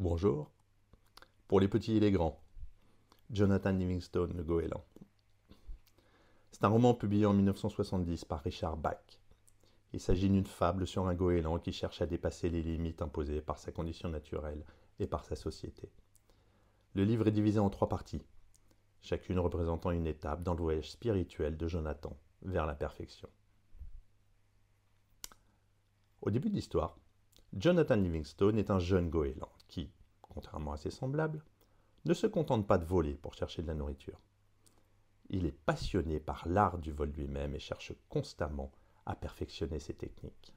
Bonjour. Pour les petits et les grands, Jonathan Livingstone, le goéland. C'est un roman publié en 1970 par Richard Bach. Il s'agit d'une fable sur un goéland qui cherche à dépasser les limites imposées par sa condition naturelle et par sa société. Le livre est divisé en 3 parties, chacune représentant une étape dans le voyage spirituel de Jonathan vers la perfection. Au début de l'histoire, Jonathan Livingstone est un jeune goéland qui, contrairement à ses semblables, ne se contente pas de voler pour chercher de la nourriture. Il est passionné par l'art du vol lui-même et cherche constamment à perfectionner ses techniques.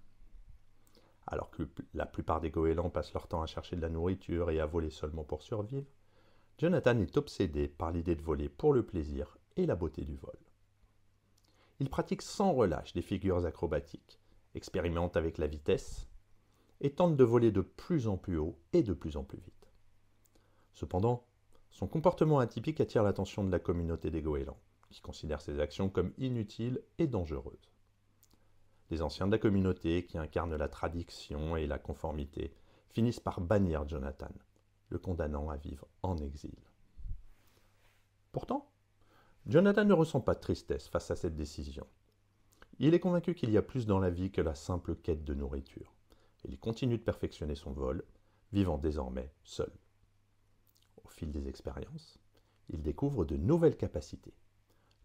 Alors que la plupart des goélands passent leur temps à chercher de la nourriture et à voler seulement pour survivre, Jonathan est obsédé par l'idée de voler pour le plaisir et la beauté du vol. Il pratique sans relâche des figures acrobatiques, expérimente avec la vitesse et tente de voler de plus en plus haut et de plus en plus vite. Cependant, son comportement atypique attire l'attention de la communauté des goélands, qui considère ses actions comme inutiles et dangereuses. Les anciens de la communauté, qui incarnent la tradition et la conformité, finissent par bannir Jonathan, le condamnant à vivre en exil. Pourtant, Jonathan ne ressent pas de tristesse face à cette décision. Il est convaincu qu'il y a plus dans la vie que la simple quête de nourriture. Et il continue de perfectionner son vol, vivant désormais seul. Au fil des expériences, il découvre de nouvelles capacités,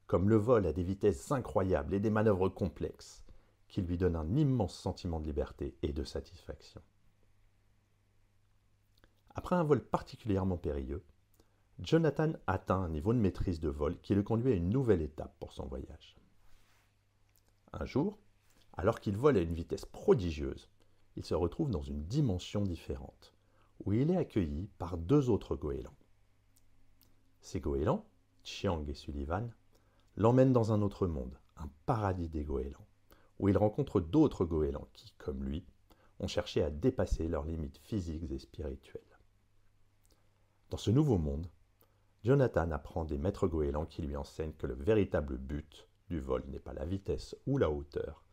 comme le vol à des vitesses incroyables et des manœuvres complexes, qui lui donnent un immense sentiment de liberté et de satisfaction. Après un vol particulièrement périlleux, Jonathan atteint un niveau de maîtrise de vol qui le conduit à une nouvelle étape pour son voyage. Un jour, alors qu'il vole à une vitesse prodigieuse, il se retrouve dans une dimension différente, où il est accueilli par 2 autres goélands. Ces goélands, Chiang et Sullivan, l'emmènent dans un autre monde, un paradis des goélands, où il rencontre d'autres goélands qui, comme lui, ont cherché à dépasser leurs limites physiques et spirituelles. Dans ce nouveau monde, Jonathan apprend des maîtres goélands qui lui enseignent que le véritable but du vol n'est pas la vitesse ou la hauteur,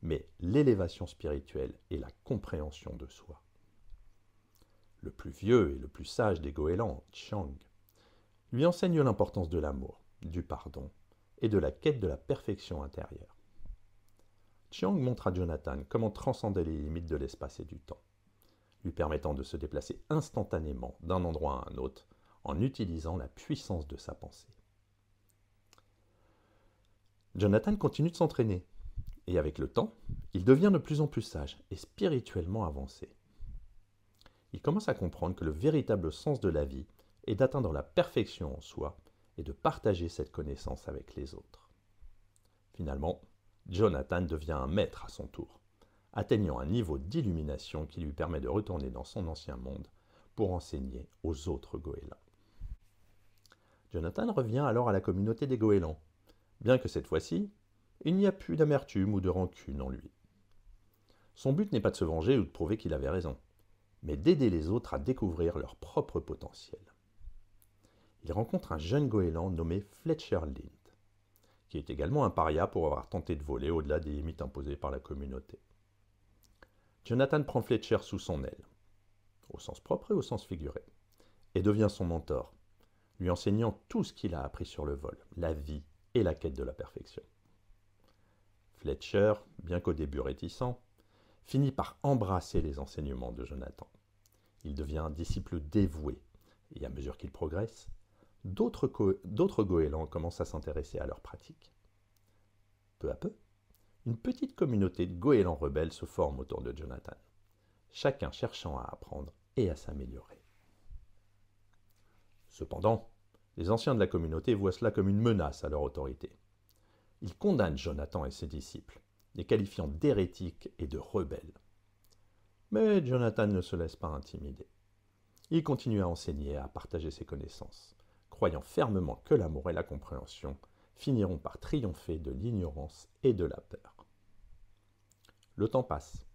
mais l'élévation spirituelle et la compréhension de soi. Le plus vieux et le plus sage des goélands, Chiang, lui enseigne l'importance de l'amour, du pardon et de la quête de la perfection intérieure. Chiang montre à Jonathan comment transcender les limites de l'espace et du temps, lui permettant de se déplacer instantanément d'un endroit à un autre en utilisant la puissance de sa pensée. Jonathan continue de s'entraîner, et avec le temps, il devient de plus en plus sage et spirituellement avancé. Il commence à comprendre que le véritable sens de la vie est d'atteindre la perfection en soi et de partager cette connaissance avec les autres. Finalement, Jonathan devient un maître à son tour, atteignant un niveau d'illumination qui lui permet de retourner dans son ancien monde pour enseigner aux autres goélands. Jonathan revient alors à la communauté des goélands, bien que cette fois-ci, il n'y a plus d'amertume ou de rancune en lui. Son but n'est pas de se venger ou de prouver qu'il avait raison, mais d'aider les autres à découvrir leur propre potentiel. Il rencontre un jeune goéland nommé Fletcher Lind, qui est également un paria pour avoir tenté de voler au-delà des limites imposées par la communauté. Jonathan prend Fletcher sous son aile, au sens propre et au sens figuré, et devient son mentor, lui enseignant tout ce qu'il a appris sur le vol, la vie et la quête de la perfection. Fletcher, bien qu'au début réticent, finit par embrasser les enseignements de Jonathan. Il devient un disciple dévoué, et à mesure qu'il progresse, d'autres goélands commencent à s'intéresser à leur pratique. Peu à peu, une petite communauté de goélands rebelles se forme autour de Jonathan, chacun cherchant à apprendre et à s'améliorer. Cependant, les anciens de la communauté voient cela comme une menace à leur autorité. Ils condamnent Jonathan et ses disciples, les qualifiant d'hérétiques et de rebelles. Mais Jonathan ne se laisse pas intimider. Il continue à enseigner et à partager ses connaissances, croyant fermement que l'amour et la compréhension finiront par triompher de l'ignorance et de la peur. Le temps passe,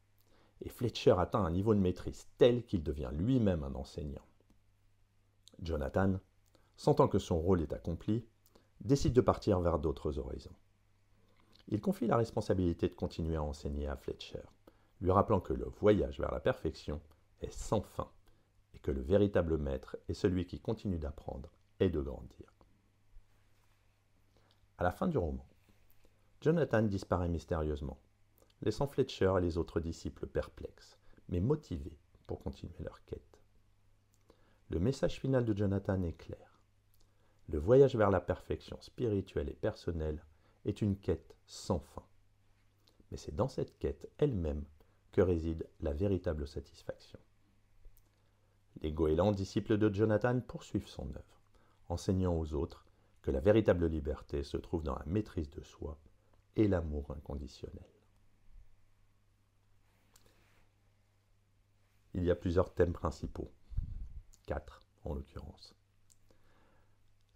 et Fletcher atteint un niveau de maîtrise tel qu'il devient lui-même un enseignant. Jonathan, sentant que son rôle est accompli, décide de partir vers d'autres horizons. Il confie la responsabilité de continuer à enseigner à Fletcher, lui rappelant que le voyage vers la perfection est sans fin et que le véritable maître est celui qui continue d'apprendre et de grandir. À la fin du roman, Jonathan disparaît mystérieusement, laissant Fletcher et les autres disciples perplexes, mais motivés pour continuer leur quête. Le message final de Jonathan est clair. Le voyage vers la perfection spirituelle et personnelle est une quête sans fin. Mais c'est dans cette quête elle-même que réside la véritable satisfaction. Les goélands, disciples de Jonathan, poursuivent son œuvre, enseignant aux autres que la véritable liberté se trouve dans la maîtrise de soi et l'amour inconditionnel. Il y a plusieurs thèmes principaux, 4 en l'occurrence.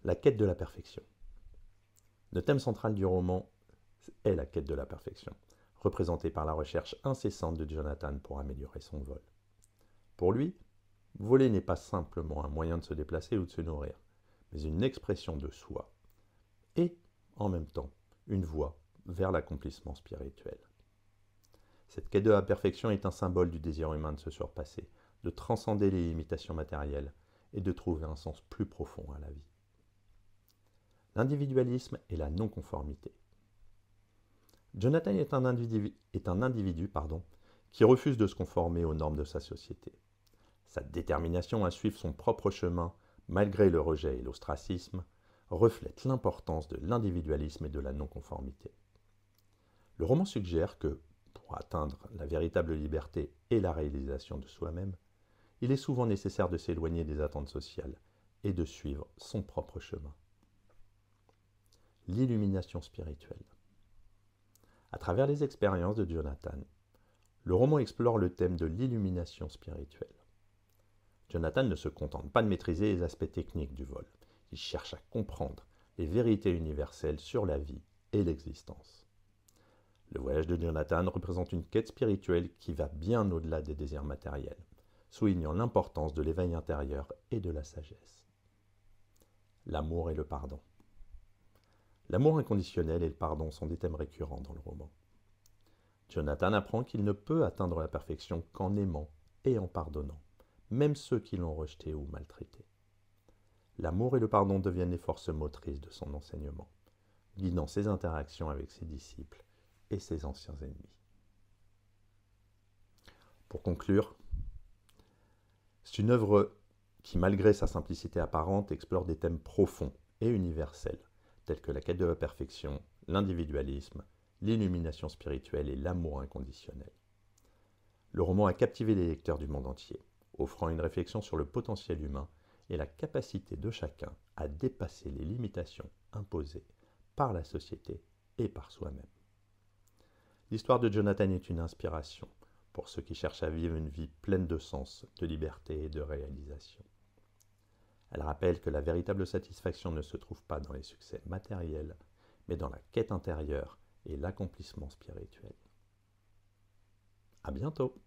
La quête de la perfection. Le thème central du roman est la quête de la perfection, représentée par la recherche incessante de Jonathan pour améliorer son vol. Pour lui, voler n'est pas simplement un moyen de se déplacer ou de se nourrir, mais une expression de soi et, en même temps, une voie vers l'accomplissement spirituel. Cette quête de la perfection est un symbole du désir humain de se surpasser, de transcender les limitations matérielles et de trouver un sens plus profond à la vie. L'individualisme et la non-conformité. Jonathan est un individu qui refuse de se conformer aux normes de sa société. Sa détermination à suivre son propre chemin, malgré le rejet et l'ostracisme, reflète l'importance de l'individualisme et de la non-conformité. Le roman suggère que, pour atteindre la véritable liberté et la réalisation de soi-même, il est souvent nécessaire de s'éloigner des attentes sociales et de suivre son propre chemin. L'illumination spirituelle. À travers les expériences de Jonathan, le roman explore le thème de l'illumination spirituelle. Jonathan ne se contente pas de maîtriser les aspects techniques du vol, il cherche à comprendre les vérités universelles sur la vie et l'existence. Le voyage de Jonathan représente une quête spirituelle qui va bien au-delà des désirs matériels, soulignant l'importance de l'éveil intérieur et de la sagesse. L'amour et le pardon. L'amour inconditionnel et le pardon sont des thèmes récurrents dans le roman. Jonathan apprend qu'il ne peut atteindre la perfection qu'en aimant et en pardonnant, même ceux qui l'ont rejeté ou maltraité. L'amour et le pardon deviennent les forces motrices de son enseignement, guidant ses interactions avec ses disciples et ses anciens ennemis. Pour conclure, c'est une œuvre qui, malgré sa simplicité apparente, explore des thèmes profonds et universels, tels que la quête de la perfection, l'individualisme, l'illumination spirituelle et l'amour inconditionnel. Le roman a captivé les lecteurs du monde entier, offrant une réflexion sur le potentiel humain et la capacité de chacun à dépasser les limitations imposées par la société et par soi-même. L'histoire de Jonathan est une inspiration pour ceux qui cherchent à vivre une vie pleine de sens, de liberté et de réalisation. Elle rappelle que la véritable satisfaction ne se trouve pas dans les succès matériels, mais dans la quête intérieure et l'accomplissement spirituel. À bientôt!